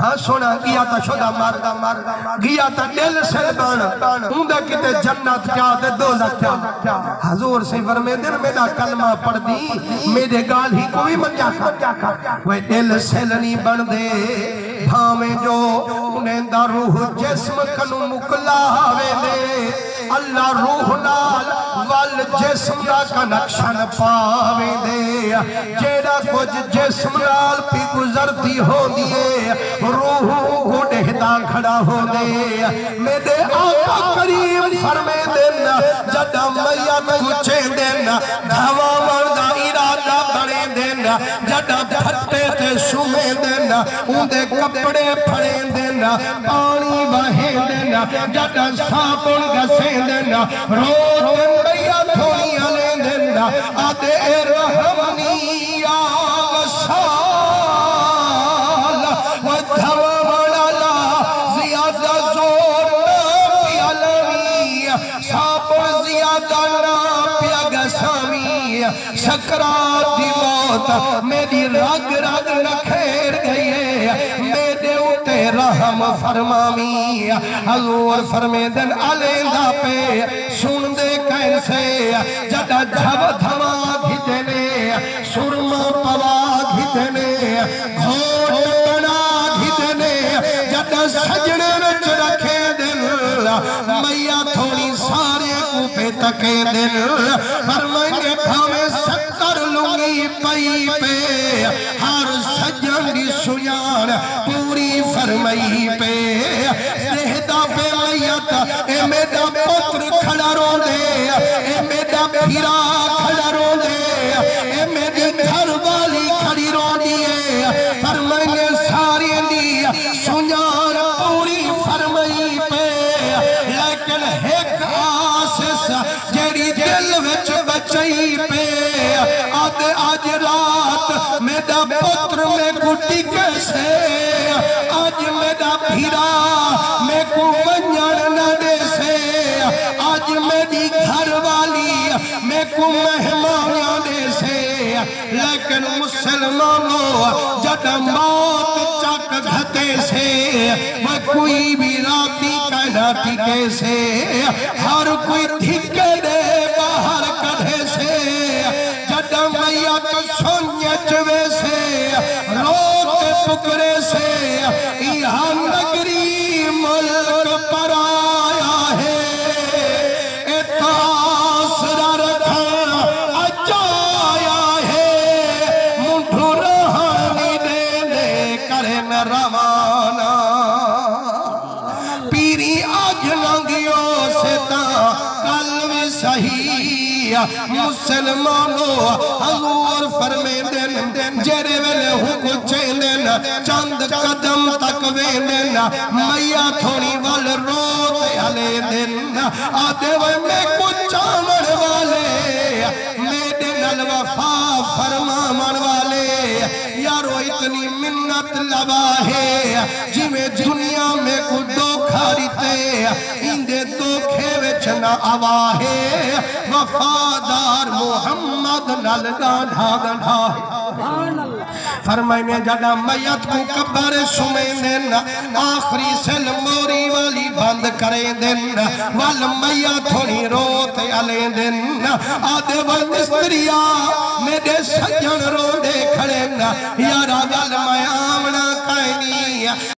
ہاں سونا گیا تا شدہ مر گیا تا دل سے بان اندہ کتے جنت کیا دے دوزہ کیا حضور سے فرمے دن میرا کلمہ پڑھ دی میرے گال ہی کوئی منجا کھا وہ دل سے لنی بن دے بھامیں جو انہیں دا روح جسم کنو مکلا ہوئے دے اللہ روح نال وال جسم دا کنکشن پاوے دے جیڑا کچھ جسم نال پی گزرتی ہو دیے روح گھڑا کھڑا ہو دے میرے آقا کریم فرمے دینا جڑا میت کچھے دینا دھوا مردہ ارادہ بڑے دینا جڑا پھٹے تے سمے دینا اندے کپڑے پھڑے دینا پانی بہے دینا جڑا ساپن گسے دینا رو دنیا تھوڑی علی دینا آدھے رحمنی آغسال ودھوا مڑالا زیادہ زور ناپی علوی ساپن زیادہ ناپی گسامی سکرات دی موت میری رگ رگ نکھیر گئی ہے میرے اتے رحم فرمامی حضور فرمے دن علیندہ پہ سن دے کیسے جڑا دھو دھما گھتنے سرما پوا گھتنے گھوٹ بنا گھتنے جڑا سجنے وچ رکھے دل میاں تھوڑی سارے کو پہ تکے دل فرمائیں بھامے 70 لنگی پئی پہ ہر سجن دی سجان پوری فرمائی پہ سہدہ پہ میت اے میرا پتر کھڑا رو دے اے میرا بھیرا کھڑا رو دے اے میری گھر والی کھڑی رو دیے فرمائیں ساری دی سجان پوری فرمائی پہ لیکن ایک آسس جیڑی دل وچ بچائی پہ آج رات میرا پتر میں گھٹی کیسے آج میرا بھیرا میں کو منجن نہ دے سے آج میری گھر والی میں کو مہمان دے سے لیکن مسلمانوں جب موت چک گھتے سے وہ کوئی بھی راتی کہناتی کیسے ہر کوئی دھکے دے باہر کڑھے سے جب میت سنیچ ویسے روتے پکرے سے یہاں نگری ملک پر آیا ہے اتاسرہ رکھا اجایا ہے منٹھو رہانی دینے کرن روانہ پیری آج لنگیوں سے تا قلب صحیح مسلمانوں حضور فرمے دن جیرے ویلے ہو کچھیں دن چند قدم تک ویندن میاں تھوڑی وال روتے علی دن آدھے وے میں کچھ آمن والے میرے نل وفا فرمامن والے یارو اتنی منت لبا ہے جی میں دنیا میں کو دھوکھا دیتے اندے دھوکھے وچنا آوا ہے وفادار محمد نل گاڑھا گاڑھا ہے فرمائنے جڑا میت کو قبر سمیں دن آخری سل موری والی بند کریں دن وال میت تھوڑی روتے علی دن آدھے والمستریا میرے سجن رو دے کھڑے یارا وال میں آمنا کائنی